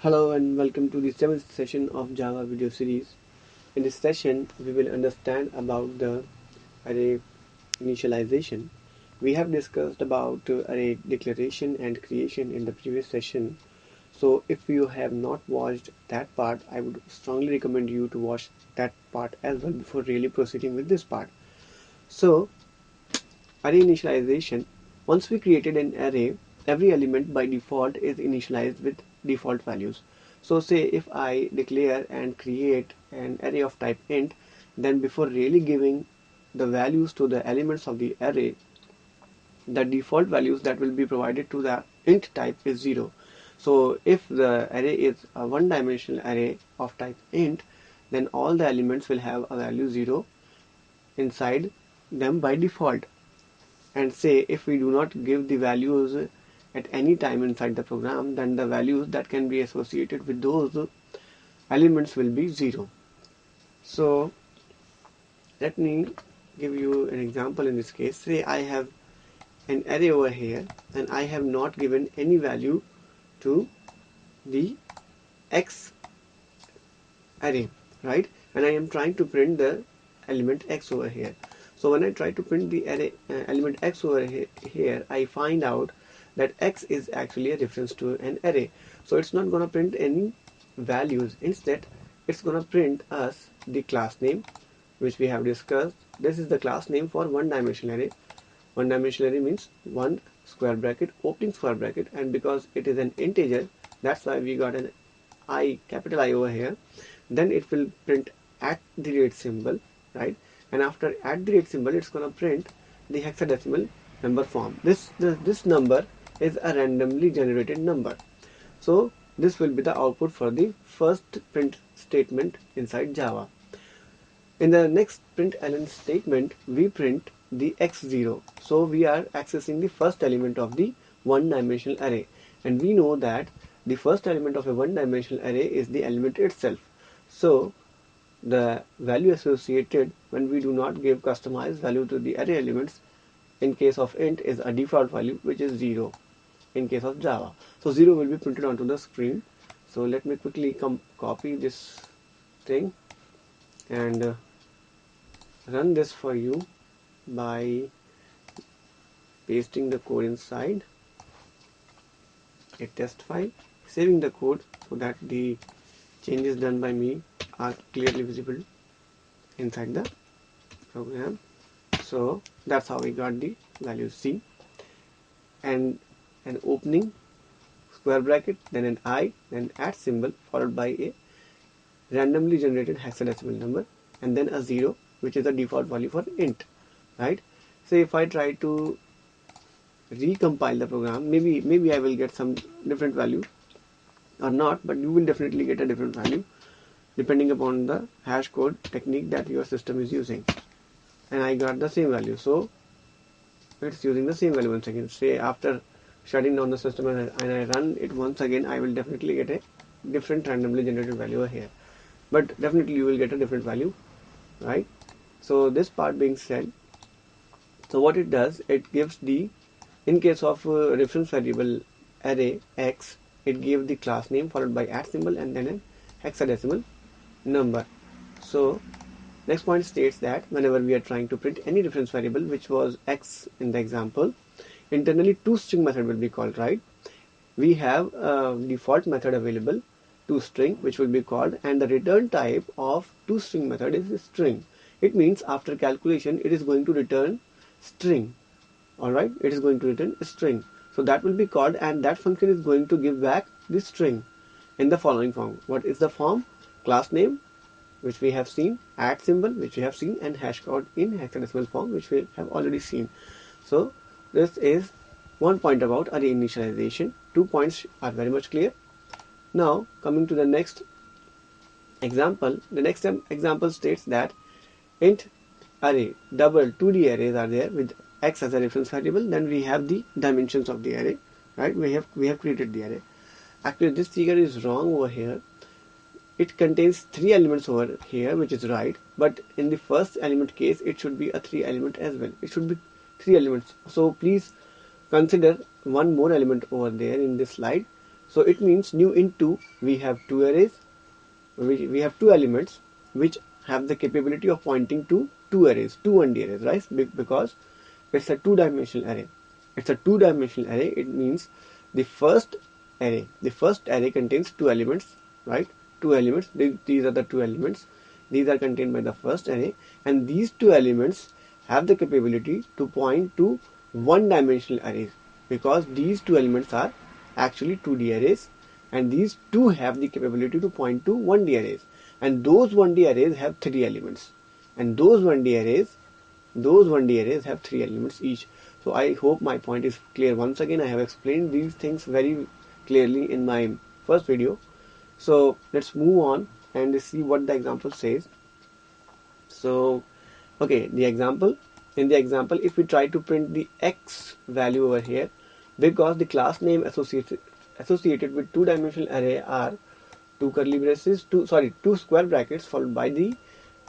Hello and welcome to the 7th session of Java video series. In this session, we will understand about the array initialization. We have discussed about array declaration and creation in the previous session. So if you have not watched that part, I would strongly recommend you to watch that part as well before really proceeding with this part. So array initialization, once we created an array, every element by default is initialized with default values. So say if I declare and create an array of type int, then before really giving the values to the elements of the array, the default values that will be provided to the int type is 0. So if the array is a one-dimensional array of type int, then all the elements will have a value 0 inside them by default. And say if we do not give the values at any time inside the program, then the values that can be associated with those elements will be 0. So let me give you an example in this case. Say I have an array over here and I have not given any value to the x array, right? And I am trying to print the element x over here. So when I try to print the array element x over here, I find out that x is actually a reference to an array. So it's not going to print any values. Instead, it's going to print us the class name, which we have discussed. This is the class name for one-dimensional array. One-dimensional array means one square bracket, opening square bracket, and because it is an integer, that's why we got an I, capital I over here. Then it will print @ symbol, right? And after @ symbol, it's going to print the hexadecimal number form. This number is a randomly generated number. So this will be the output for the first print statement inside Java. In the next println statement, we print the x0. So we are accessing the first element of the one-dimensional array. And we know that the first element of a one-dimensional array is the element itself. So the value associated when we do not give customized value to the array elements in case of int is a default value, which is 0 in case of Java. So 0 will be printed onto the screen. So let me quickly copy this thing and run this for you by pasting the code inside a test file, saving the code so that the changes done by me are clearly visible inside the program. So that's how we got the value C, and an opening square bracket, then an I, then @ symbol followed by a randomly generated hexadecimal number, and then a 0, which is the default value for int, right? So if I try to recompile the program, maybe I will get some different value or not, but you will definitely get a different value depending upon the hash code technique that your system is using. And I got the same value, so it's using the same value once again. Say after shutting down the system and I run it once again, I will definitely get a different randomly generated value over here, but definitely you will get a different value, right? So this part being said, so what it does, it gives the, in case of reference variable array x, it gave the class name followed by @ symbol and then a hexadecimal number. So next point states that whenever we are trying to print any reference variable, which was x in the example, internally toString method will be called, right? We have a default method available, toString, which will be called, and the return type of toString method is string. It means after calculation it is going to return string. Alright, it is going to return a string. So that will be called, and that function is going to give back the string in the following form. What is the form? Class name, which we have seen, @ symbol, which we have seen, and hash code in hexadecimal form, which we have already seen. So this is one point about array initialization. 2 points are very much clear. Now coming to the next example, the next example states that int array, double 2D arrays are there with x as a reference variable. Then we have the dimensions of the array, right? We have created the array. Actually this figure is wrong over here. It contains 3 elements over here, which is right, but in the first element case it should be a 3 element as well. It should be 3 elements. So please consider one more element over there in this slide, So it means new into we have two arrays, we have two elements which have the capability of pointing to two arrays, two 1D arrays, right? Because it's a two-dimensional array. It's a two-dimensional array. It means the first array contains two elements, right? Two elements. These are the two elements. These are contained by the first array, and these two elements have the capability to point to one-dimensional arrays, because these two elements are actually 2D arrays, and these two have the capability to point to 1D arrays, and those 1D arrays have three elements, and those 1D arrays have three elements each. So I hope my point is clear. Once again, I have explained these things very clearly in my first video. So let's move on and see what the example says. So okay, in the example, if we try to print the x value over here, because the class name associated with two-dimensional array are two curly braces, two square brackets followed by the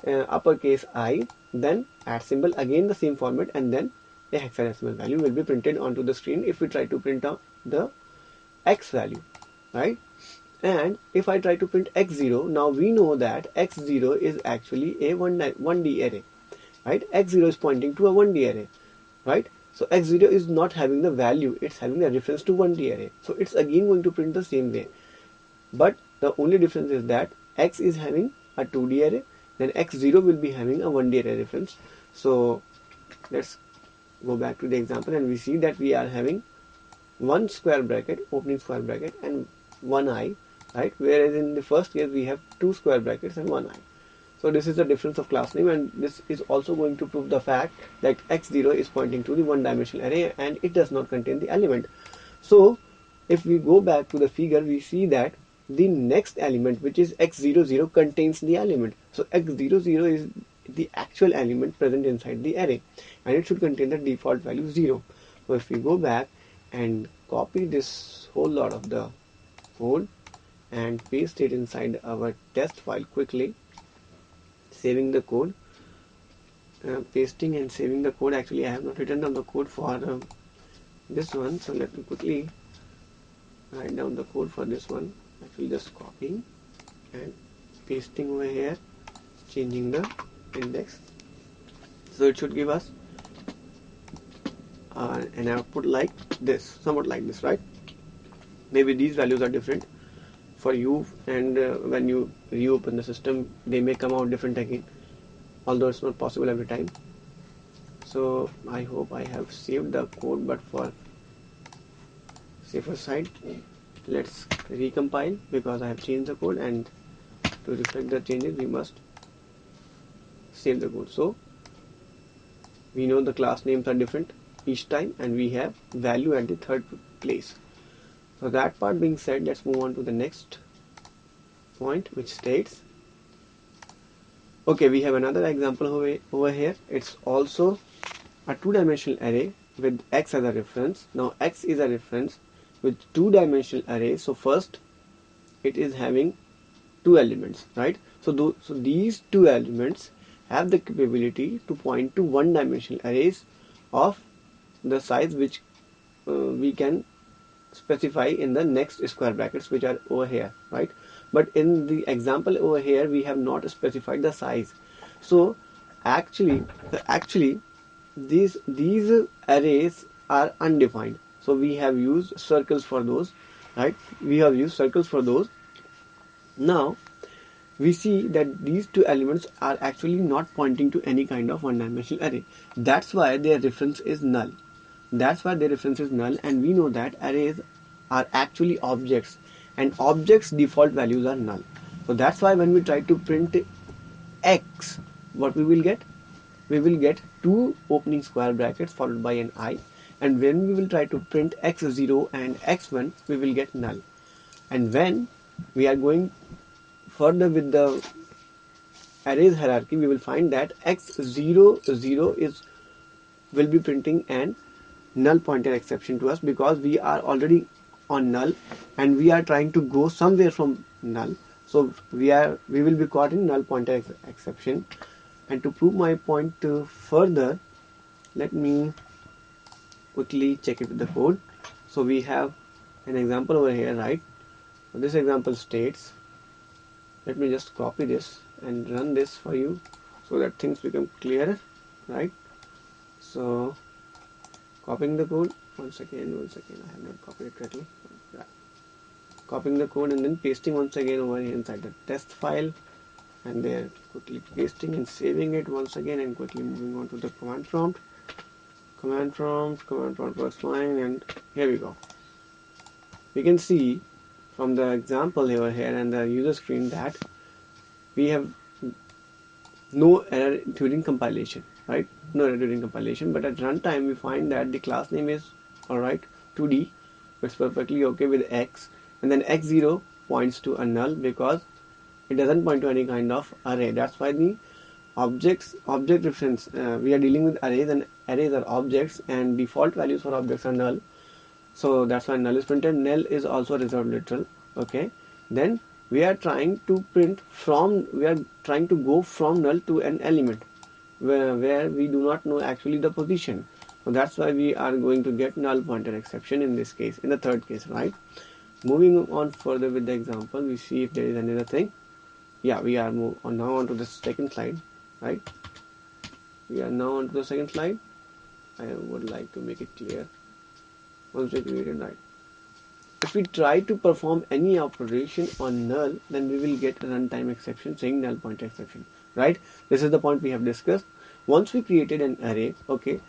uppercase I, then @ symbol, again the same format, and then a hexadecimal value will be printed onto the screen if we try to print out the x value, right? And if I try to print x0, now we know that x0 is actually a 1D array, right? x0 is pointing to a 1D array, right? So x0 is not having the value, it's having a reference to 1D array. So it's again going to print the same way. But the only difference is that x is having a 2D array, then x0 will be having a 1D array reference. So let's go back to the example, and we see that we are having one square bracket, opening square bracket, and one I, right? Whereas in the first case we have two square brackets and one I. So this is the difference of class name, and this is also going to prove the fact that x0 is pointing to the one-dimensional array and it does not contain the element. So if we go back to the figure, we see that the next element, which is x00, contains the element. So x00 is the actual element present inside the array, and it should contain the default value 0. So if we go back and copy this whole lot of the code and paste it inside our test file quickly, saving the code, pasting and saving the code. Actually I have not written down the code for this one, so let me quickly write down the code for this one. Actually just copying and pasting over here, changing the index, so it should give us an output like this, somewhat like this, right? Maybe these values are different for you, and when you reopen the system they may come out different again, although it's not possible every time. So I hope I have saved the code, but for safer side, let's recompile, because I have changed the code, and to reflect the changes we must save the code. So we know the class names are different each time, and we have value at the third place. So that part being said, let's move on to the next point, which states, okay, we have another example over here. It's also a two-dimensional array with x as a reference. Now x is a reference with two-dimensional array, so first it is having two elements, right? So these two elements have the capability to point to one-dimensional arrays of the size which we can specify in the next square brackets, which are over here, right? But in the example over here we have not specified the size. So actually these arrays are undefined, so we have used circles for those, right? We have used circles for those. Now we see that these two elements are actually not pointing to any kind of one-dimensional array. That's why their reference is null. And we know that arrays are actually objects, and objects' default values are null. So that's why when we try to print x, what we will get? We will get two opening square brackets followed by an I, and when we will try to print x0 and x1, we will get null. And when we are going further with the arrays hierarchy, we will find that x00 will be printing an null pointer exception to us, because we are already on null and we are trying to go somewhere from null. So we will be caught in null pointer exception. And to prove my point further, let me quickly check it with the code. So we have an example over here, right? So this example states, let me just copy this and run this for you so that things become clearer, right? So copying the code, once again, I have not copied it correctly. Yeah. Copying the code and then pasting once again over here inside the test file, and there quickly pasting and saving it once again, and quickly moving on to the command prompt works fine, and here we go. We can see from the example over here and the user screen that we have no error during compilation, right? No error during compilation, but at runtime we find that the class name is alright, 2D, it's perfectly okay with X, and then X0 points to a null because it doesn't point to any kind of array. That's why the object reference, we are dealing with arrays, and arrays are objects, and default values for objects are null. So that's why null is printed. Null is also a reserved literal. Okay. Then we are trying to go from null to an element where we do not know actually the position. So that's why we are going to get null pointer exception in this case, in the third case, right? Moving on further with the example, we see if there is another thing. Yeah, we are now on to the second slide, right? We are now on to the second slide. I would like to make it clear. Once we create it, right? If we try to perform any operation on null, then we will get a runtime exception saying null pointer exception, right? This is the point we have discussed. Once we created an array, okay,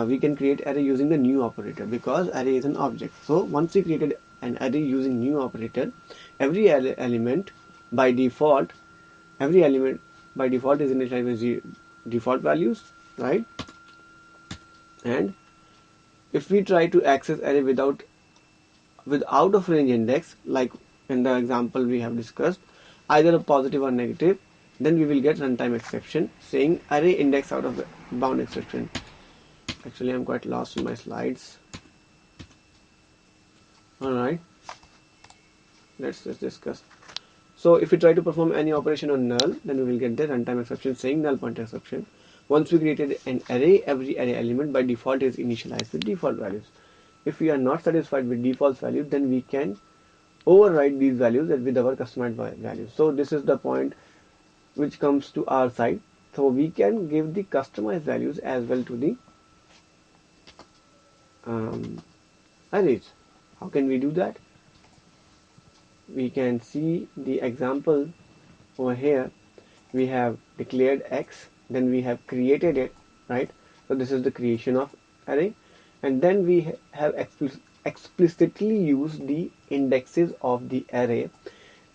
we can create array using the new operator because array is an object. So once we created an array using new operator, every element by default is initialized with default values, right? And if we try to access array with out of range index, like in the example we have discussed, either a positive or negative, then we will get runtime exception saying array index out of bound exception. Actually, I'm quite lost in my slides. Alright, let's just discuss. So if we try to perform any operation on null, then we will get the runtime exception saying null pointer exception. Once we created an array, every array element by default is initialized with default values. If we are not satisfied with default values, then we can override these values with our customized values. So this is the point which comes to our side. So we can give the customized values as well to the arrays. How can we do that? We can see the example over here. We have declared X, then we have created it, right? So this is the creation of array, and then we have explicitly used the indexes of the array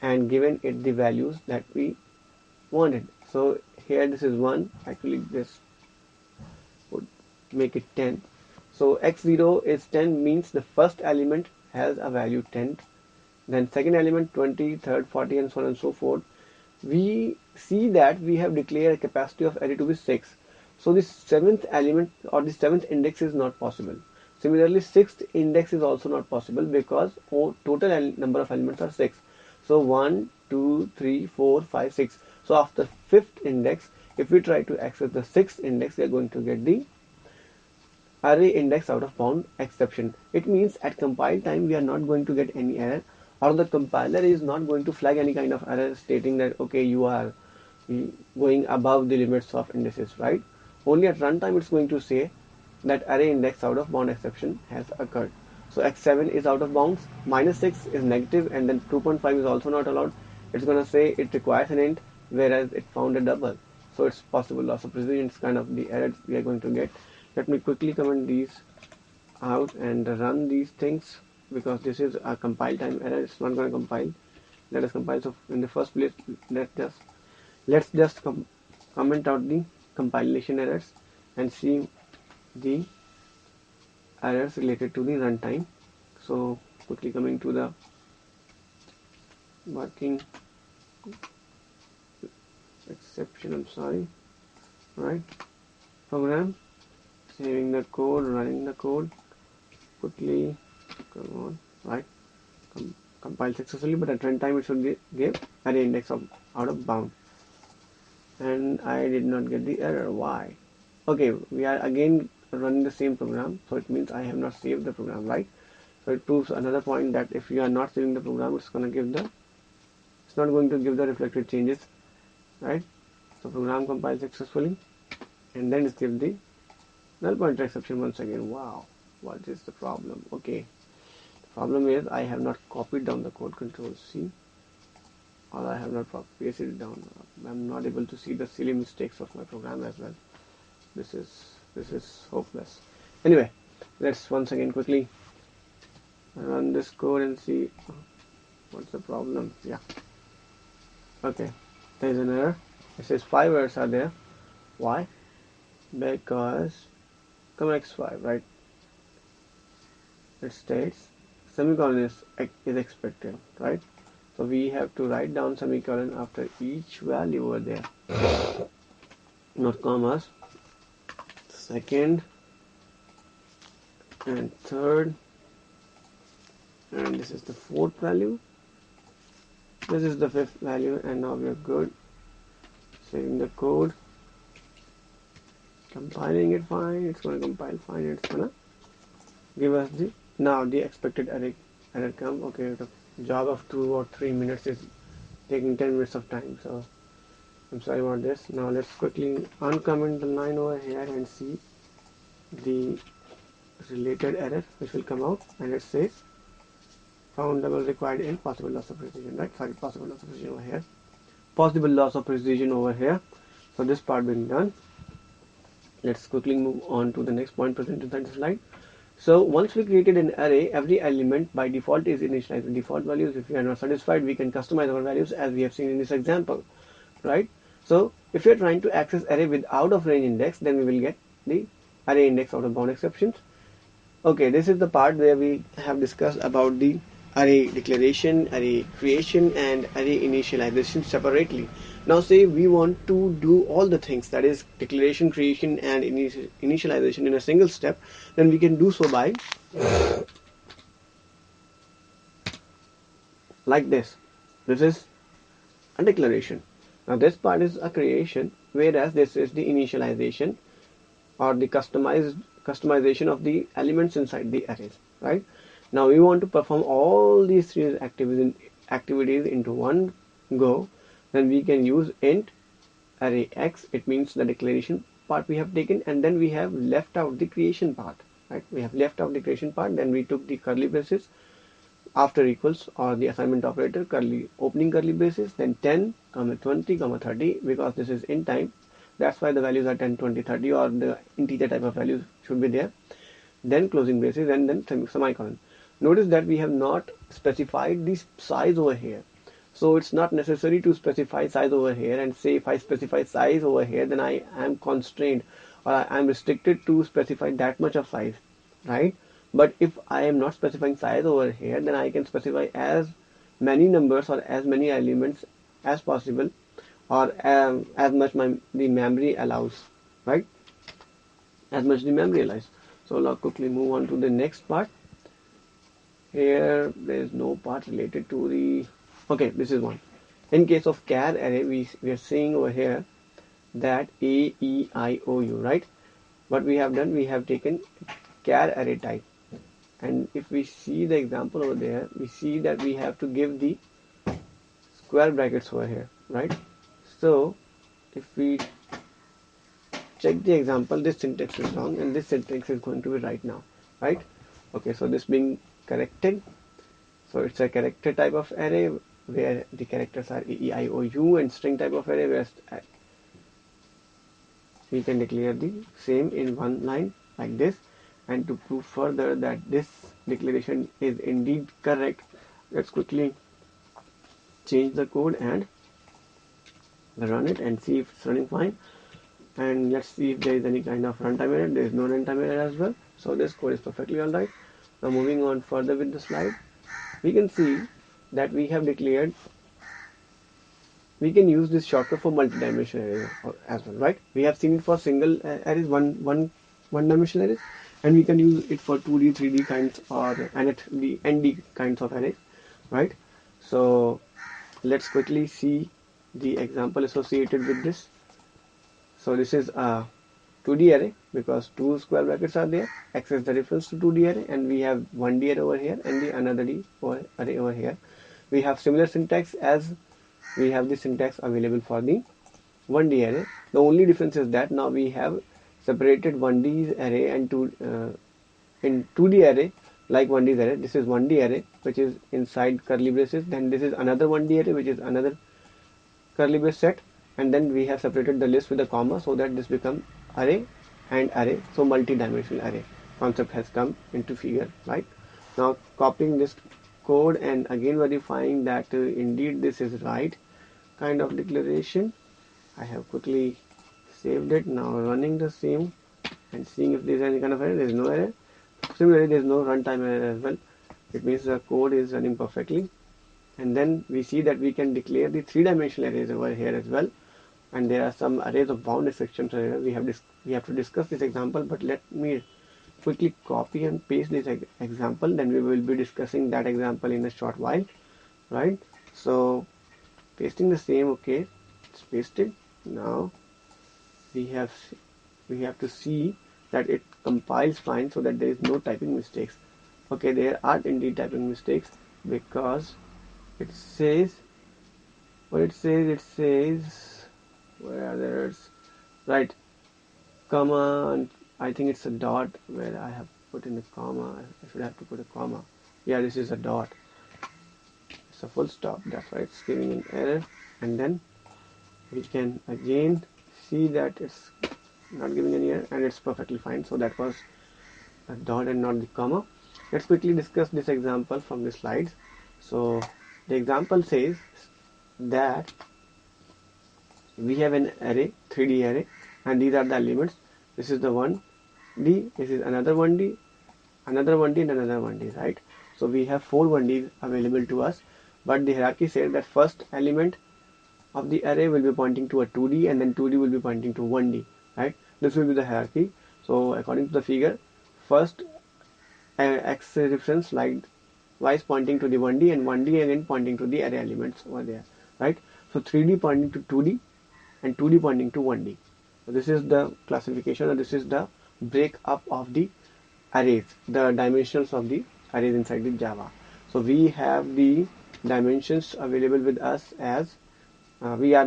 and given it the values that we wanted. So here this is 1, actually this would make it 10. So x0 is 10 means the first element has a value 10, then second element 20, third 40, and so on and so forth. We see that we have declared a capacity of array to be 6. So the seventh element or the seventh index is not possible. Similarly, sixth index is also not possible because total number of elements are 6. So 1, 2, 3, 4, 5, 6. So after fifth index, if we try to access the sixth index, we are going to get the array index out of bound exception. It means at compile time we are not going to get any error, or the compiler is not going to flag any kind of error stating that okay, you are going above the limits of indices, right? Only at runtime it's going to say that array index out of bound exception has occurred. So x7 is out of bounds, -6 is negative, and then 2.5 is also not allowed. It's going to say it requires an int, whereas it found a double. So it's possible loss of precision. It's kind of the errors we are going to get. Let me quickly comment these out and run these things, because this is a compile time error. It's not going to compile. Let us compile. So in the first place, let's just comment out the compilation errors and see the errors related to the runtime. So quickly coming to the working exception, I'm sorry, right, program, saving the code, running the code, quickly, come on, right, compile successfully, but at runtime it should give array index of out of bound, and I did not get the error. Why? Okay, we are again running the same program, so it means I have not saved the program, right? So it proves another point that if you are not saving the program, it's not going to give the reflected changes, right? So program compiles successfully, and then it gives the null pointer exception once again. Wow, what is the problem? Okay, the problem is I have not copied down the code. Control C, or I have not pasted it down. I'm not able to see the silly mistakes of my program as well. This is hopeless. Anyway, let's once again quickly run this code and see what's the problem. Yeah. Okay, there is an error. It says 5 errors are there. Why? Because x5, right? It states semicolon is expected, right? So we have to write down semicolon after each value over there, not commas. Second and third, and this is the fourth value. This is the fifth value, and now we are good. Saving the code, compiling it fine. It's going to compile fine. It's going to give us the expected error come. Okay, the job of 2 or 3 minutes is taking 10 minutes of time, so I'm sorry about this. Now let's quickly uncomment the line over here and see the related error which will come out, and it says found double required in possible loss of precision, right? Sorry, possible loss of precision over here. Possible loss of precision over here. So this part being done, let's quickly move on to the next point present inside the slide. So once we created an array, every element by default is initialized with default values. If we are not satisfied, we can customize our values as we have seen in this example, right? So if you are trying to access array without of range index, then we will get the array index out of bound exceptions. Okay, this is the part where we have discussed about the array declaration, array creation, and array initialization separately. Now say we want to do all the things, that is declaration, creation, and initialization in a single step, then we can do so by like this. This is a declaration. Now this part is a creation, whereas this is the initialization or the customization of the elements inside the arrays, right? Now we want to perform all these three activities into one go. Then we can use int array x. It means the declaration part we have taken, and then we have left out the creation part, right? We have left out the creation part. Then we took the curly braces after equals or the assignment operator, opening curly braces, then 10, 20, 30, because this is in time. That's why the values are 10, 20, 30, or the integer type of values should be there. Then closing braces, and then semicolon. Notice that we have not specified the size over here. So it's not necessary to specify size over here, and say if I specify size over here, then I am constrained or I am restricted to specify that much of size, right? But if I am not specifying size over here, then I can specify as many numbers or as many elements as possible, or as much the memory allows, right? As much the memory allows. So now quickly move on to the next part. Here there is no part related to the, okay, this is one. In case of char array, we are seeing over here that A, E, I, O, U, right? What we have done, we have taken char array type, and if we see the example over there, we see that we have to give the square brackets over here, right? So if we check the example, this syntax is wrong and this syntax is going to be right now, right? Okay, so this being corrected, so it's a character type of array where the characters are A, E, I, O, U, and string type of array where we can declare the same in one line like this. And to prove further that this declaration is indeed correct, let's quickly change the code and run it and see if it's running fine. And let's see if there is any kind of runtime error. There is no runtime error as well, so this code is perfectly alright. Now moving on further with the slide, we can see that we have declared, we can use this shortcut for multi-dimensional array as well, right? We have seen it for single arrays, one dimensional arrays, and we can use it for 2D, 3D kinds, or the ND kinds of arrays, right? So let's quickly see the example associated with this. So this is a 2D array because two square brackets are there. X is the reference to 2D array, and we have 1D array over here and the another array over here. We have similar syntax as we have the syntax available for the 1D array. The only difference is that now we have separated 1D array and in 2D array like 1D array. This is 1D array which is inside curly braces. Then this is another 1D array which is another curly brace set, and then we have separated the list with a comma so that this becomes array and array. So multi-dimensional array concept has come into figure, right? Now copying this code and again verifying that indeed this is right kind of declaration. I have quickly saved it. Now running the same and seeing if there is any kind of error. There is no error. Similarly, there is no runtime error as well. It means the code is running perfectly. And then we see that we can declare the three-dimensional arrays over here as well. And there are some arrays of bounded sections. We have to discuss this example, but let me quickly copy and paste this example. Then we will be discussing that example in a short while, right? So pasting the same. Okay, it's pasted. Now we have to see that it compiles fine so that there is no typing mistakes. Okay, there are indeed typing mistakes because it says what it says. It says where are the errors? Right, comma, and I think it's a dot where I have put in a comma. I should have to put a comma. Yeah, this is a dot. It's a full stop. That's why it's giving an error. And then we can again see that it's not giving any error and it's perfectly fine. So that was a dot and not the comma. Let's quickly discuss this example from the slides. So the example says that we have an array, 3D array, and these are the elements. This is the 1D, this is another 1D, another 1D, and another 1D, right? So we have 4 1Ds available to us, but the hierarchy says that first element of the array will be pointing to a 2D, and then 2D will be pointing to 1D, right? This will be the hierarchy. So according to the figure, first X reference like Y is pointing to the 1D, and 1D again pointing to the array elements over there, right? So 3D pointing to 2D and 2D pointing to 1D. So this is the classification, or this is the breakup of the arrays, the dimensions of the arrays inside the Java. So we have the dimensions available with us as there are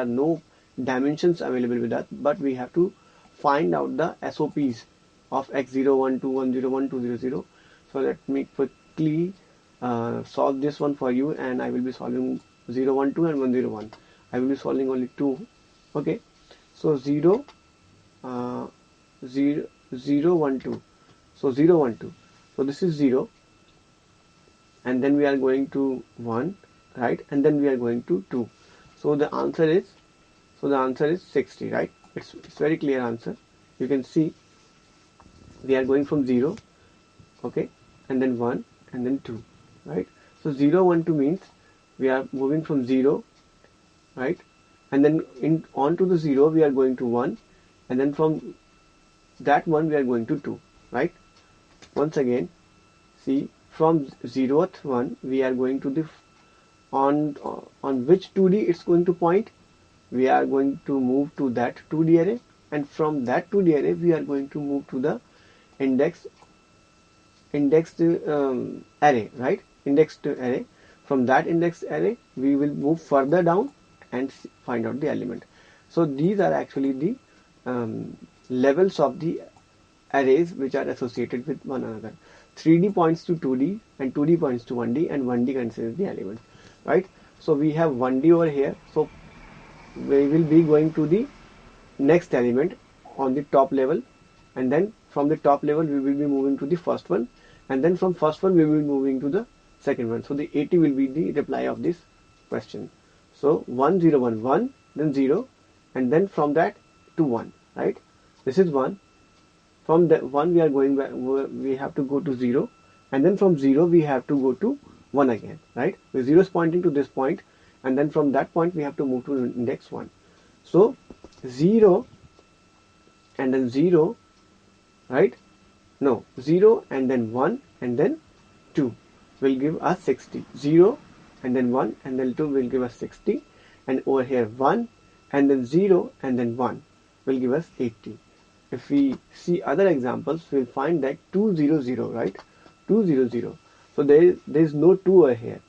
no dimensions available with us, but we have to find out the SOPs of x0, 1, 2, 1, 0, 1, 2, 0, 0. So let me quickly solve this one for you, and I will be solving 0, 1, 2 and 1, 0, 1. I will be solving only 2. Okay, so 0, 1, 2. So 0, 1, 2. So this is 0, and then we are going to 1, right? And then we are going to 2. So the answer is 60, right? It's very clear answer. You can see we are going from 0, okay, and then 1, and then 2, right? So 0, 1, 2 means we are moving from 0, right? And then on to the 0 we are going to 1, and then from that 1 we are going to 2, right? Once again, see, from 0th one we are going to the on which 2D it's going to point. We are going to move to that 2D array, and from that 2D array we are going to move to the indexed array, right? Indexed array. From that indexed array we will move further down and find out the element. So these are actually the levels of the arrays which are associated with one another. 3D points to 2D, and 2D points to 1D, and 1D considers the element, right? So we have 1D over here. So we will be going to the next element on the top level, and then from the top level we will be moving to the first one, and then from first one we will be moving to the second one. So the 80 will be the reply of this question. So 1, 0, 1, 1, then 0, and then from that to 1, right? This is 1. From the 1 we are going back, we have to go to 0, and then from 0 we have to go to 1 again, right? The 0 is pointing to this point, and then from that point we have to move to index 1. So 0 and then 0, right? No, 0 and then 1 and then 2 will give us 60. 0 and then 1 and then 2 will give us 60, and over here 1 and then 0 and then 1. will give us 80. If we see other examples, we'll find that 200, right? 200. So there is no 2 over here.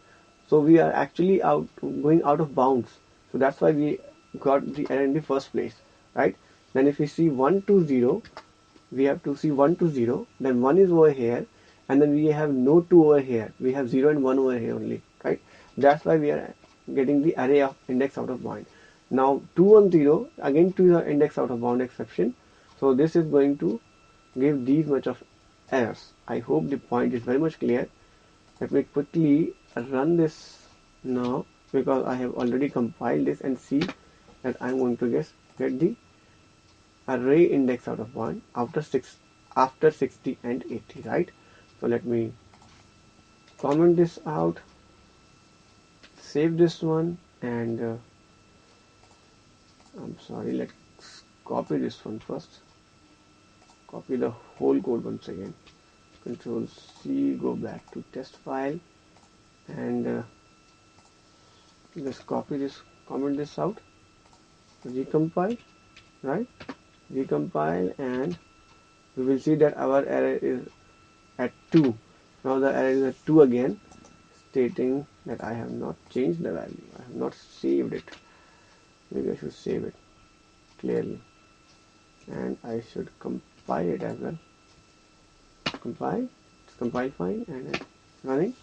So we are actually going out of bounds. So that's why we got the error in the first place, right? Then if we see 120, we have to see 120. Then 1 is over here, and then we have no 2 over here. We have 0 and 1 over here only, right? That's why we are getting the array of index out of bound. Now 210, again 2 is our index out of bound exception. So this is going to give these much of errors. I hope the point is very much clear. Let me quickly run this now, because I have already compiled this, and see that I'm going to get the array index out of bound after 60 and 80, right? So let me comment this out, save this one, and I'm sorry, let's copy this one first. Copy the whole code once again. Control C, go back to test file, and just copy this, comment this out, recompile, right? Recompile, and we will see that our error is at 2. Now the error is at 2 again, stating that I have not changed the value. I have not saved it. Maybe I should save it clearly, and I should compile it as well. Compile, it's compiled fine, and it's running.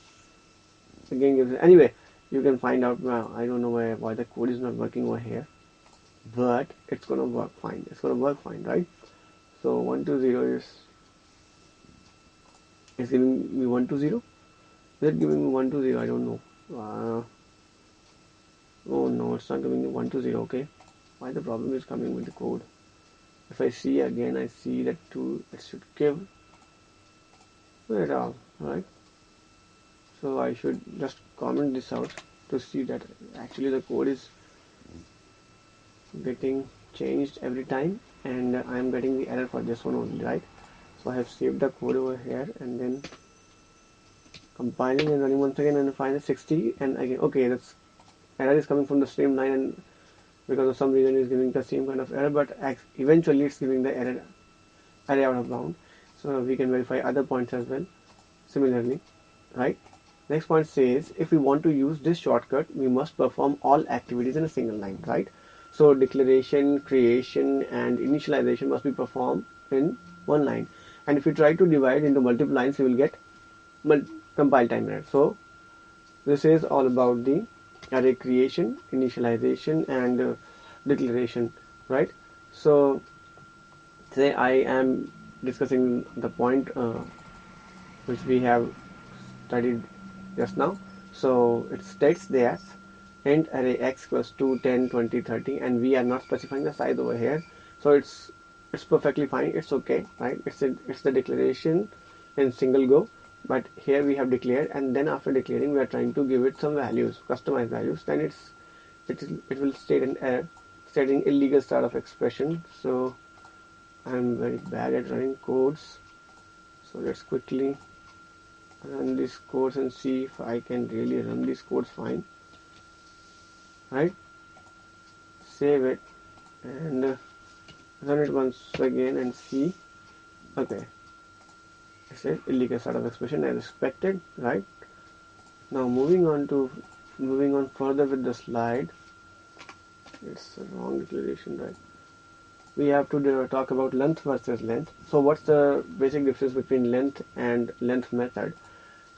Again gives it. Anyway, you can find out now. I don't know why the code is not working over here, but it's gonna work fine. It's gonna work fine, right? So 120 is giving me 120. Is it giving me 120? I don't know. Oh no, it's not giving me 120. Okay, why the problem is coming with the code? If I see again, I see that 2. It should give it all, right? So I should just comment this out to see that actually the code is getting changed every time, and I am getting the error for this one only, right? So I have saved the code over here, and then compiling and running once again, and find 60, and again, okay, that's error is coming from the same line, and because of some reason is giving the same kind of error, but eventually it's giving the error array out of bound. So we can verify other points as well similarly, right? Next point says, if we want to use this shortcut, we must perform all activities in a single line, right? So declaration, creation, and initialization must be performed in one line, and if you try to divide into multiple lines, you will get compile time error. So this is all about the array creation, initialization, and declaration, right? So today I am discussing the point which we have studied just now. So it states that int array x equals 2, 10, 20, 30, and we are not specifying the size over here. So it's perfectly fine. It's okay, right? It's the declaration in single go. But here we have declared, and then after declaring, we are trying to give it some values, customized values. Then it will state an error, stating illegal start of expression. So I'm very bad at running codes. So let's quickly run these codes and see if I can really run these codes fine. Right? Save it and run it once again and see. Okay. It says illegal start of expression as expected, right? Now moving on further with the slide. It's the wrong declaration, right? We have to talk about length versus length. So what's the basic difference between length and length method?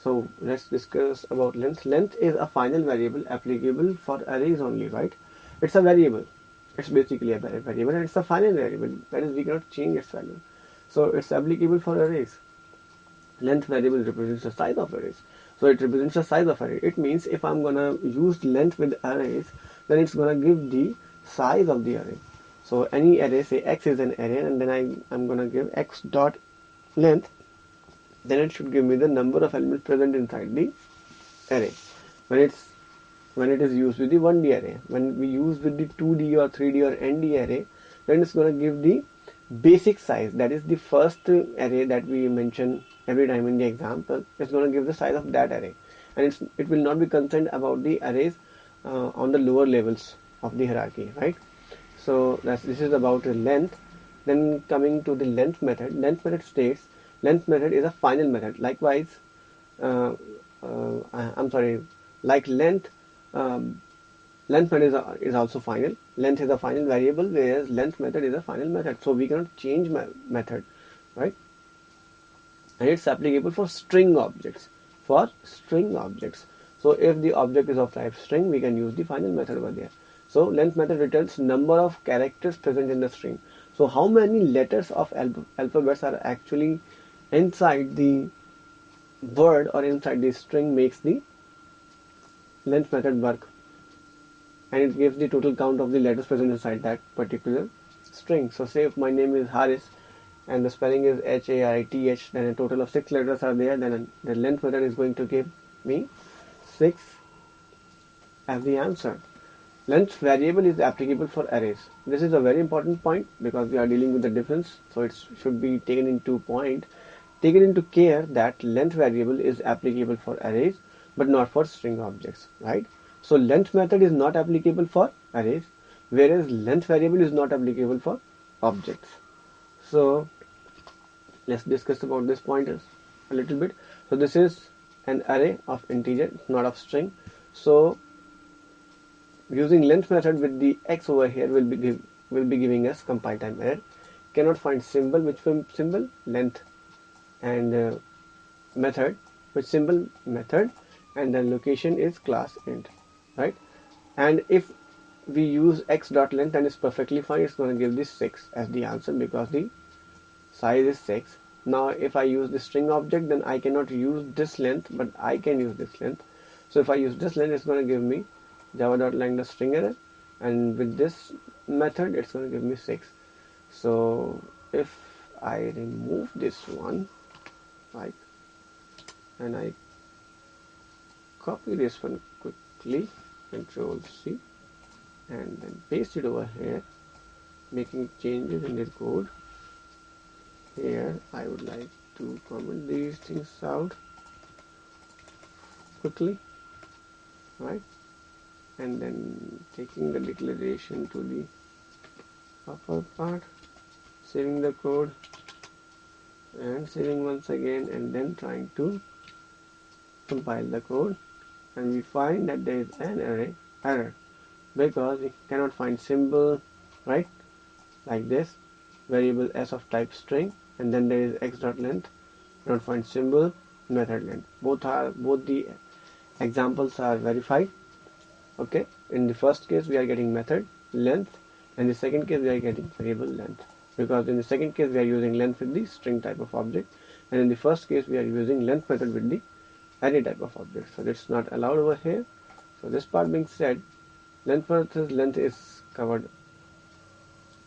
So let's discuss about length. Length is a final variable applicable for arrays only, right? It's a variable. It's basically a variable, and it's a final variable. That is, we cannot change its value. So it's applicable for arrays. Length variable represents the size of arrays. So it represents the size of array. It means if I'm gonna use length with arrays, then it's gonna give the size of the array. So any array, say x is an array, and then I'm gonna give x dot length, then it should give me the number of elements present inside the array. When it is used with the 1D array, when we use with the 2D or 3D or ND array, then it's gonna give the basic size. That is the first array that we mention every time in the example. It's going to give the size of that array, and it will not be concerned about the arrays on the lower levels of the hierarchy, right? So this is about the length. Then coming to the length method. Length method states length method is a final method. Likewise, I'm sorry, like length. Length method is also final. Length is a final variable, whereas length method is a final method. So we cannot change method, right? And it's applicable for string objects. For string objects. So if the object is of type string, we can use the final method over there. So length method returns number of characters present in the string. So how many letters of alphabets are actually inside the word or inside the string makes the length method work. And it gives the total count of the letters present inside that particular string. So say if my name is Haris and the spelling is Harith, then a total of 6 letters are there, then the length method is going to give me 6 as the answer. Length variable is applicable for arrays. This is a very important point because we are dealing with the difference, so it should be taken into care that length variable is applicable for arrays but not for string objects, right? So length method is not applicable for arrays, whereas length variable is not applicable for objects. So let's discuss about this point a little bit. So this is an array of integer, not of string. So using length method with the x over here will be giving us compile time error. Cannot find symbol. Which symbol? Length. And method. Which symbol? Method. And then location is class int, right? And if we use x.length, then it's perfectly fine. It's going to give this 6 as the answer because the size is 6. Now if I use the string object, then I cannot use this length, but I can use this length. So if I use this length, it's going to give me java.lang string error, and with this method it's going to give me 6. So if I remove this one, right, and I copy this one quickly, Control C, and then paste it over here, making changes in this code. Here I would like to comment these things out quickly, right, and then taking the declaration to the upper part, saving the code and saving once again, and then trying to compile the code, and we find that there is an error because we cannot find symbol, right, like this, variable s of type string, and then there is x.length, cannot find symbol, method length. Both the examples are verified. Okay, in the first case we are getting method length, and in the second case we are getting variable length, because in the second case we are using length with the string type of object, and in the first case we are using length method with the array type of object. So it's not allowed over here. So this part being said, length versus length is covered.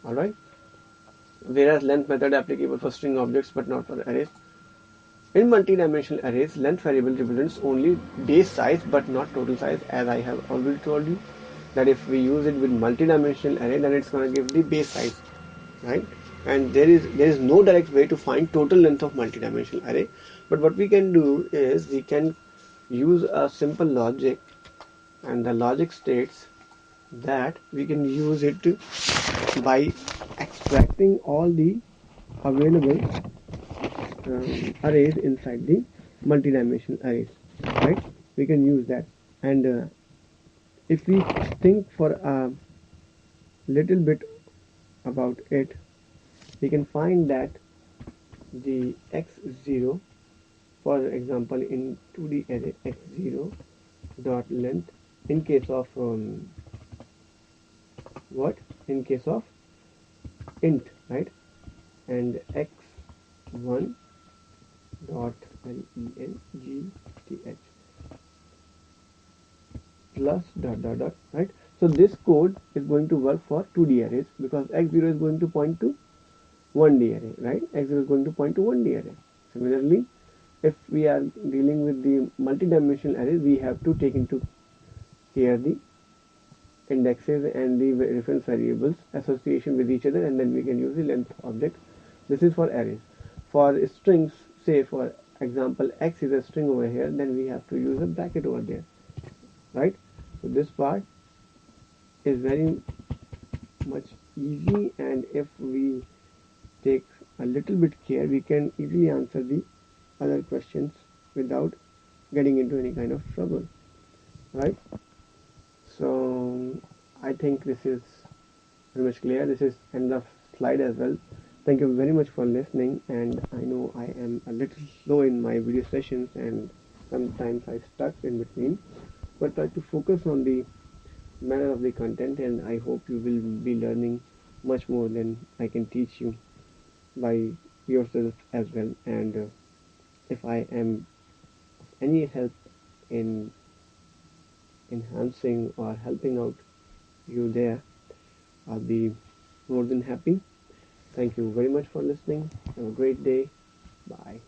Alright, whereas length method applicable for string objects but not for arrays. In multidimensional arrays, length variable represents only base size but not total size, as I have already told you that if we use it with multidimensional array, then it's going to give the base size, right? And there is no direct way to find total length of multidimensional array, but what we can do is we can use a simple logic, and the logic states that we can use it by extracting all the available arrays inside the multidimensional arrays, right? We can use that, and if we think for a little bit about it, we can find that the x0, for example, in 2D array, x0 dot length in case of in case of int, right, and x1 dot length plus dot, right? So this code is going to work for 2D arrays because x0 is going to point to 1D array, right? x0 is going to point to 1D array. Similarly, if we are dealing with the multidimensional array, we have to take into care the indexes and the reference variables association with each other, and then we can use the length object. This is for arrays. For strings, say for example x is a string over here, then we have to use a bracket over there, right? So this part is very much easy, and if we take a little bit care, we can easily answer the other questions without getting into any kind of trouble, right? So I think this is very much clear. This is end of slide as well. Thank you very much for listening, and I know I am a little slow in my video sessions and sometimes I stuck in between, but try to focus on the manner of the content, and I hope you will be learning much more than I can teach you by yourself as well. And if I am any help in enhancing or helping out you there, I'll be more than happy. Thank you very much for listening. Have a great day. Bye.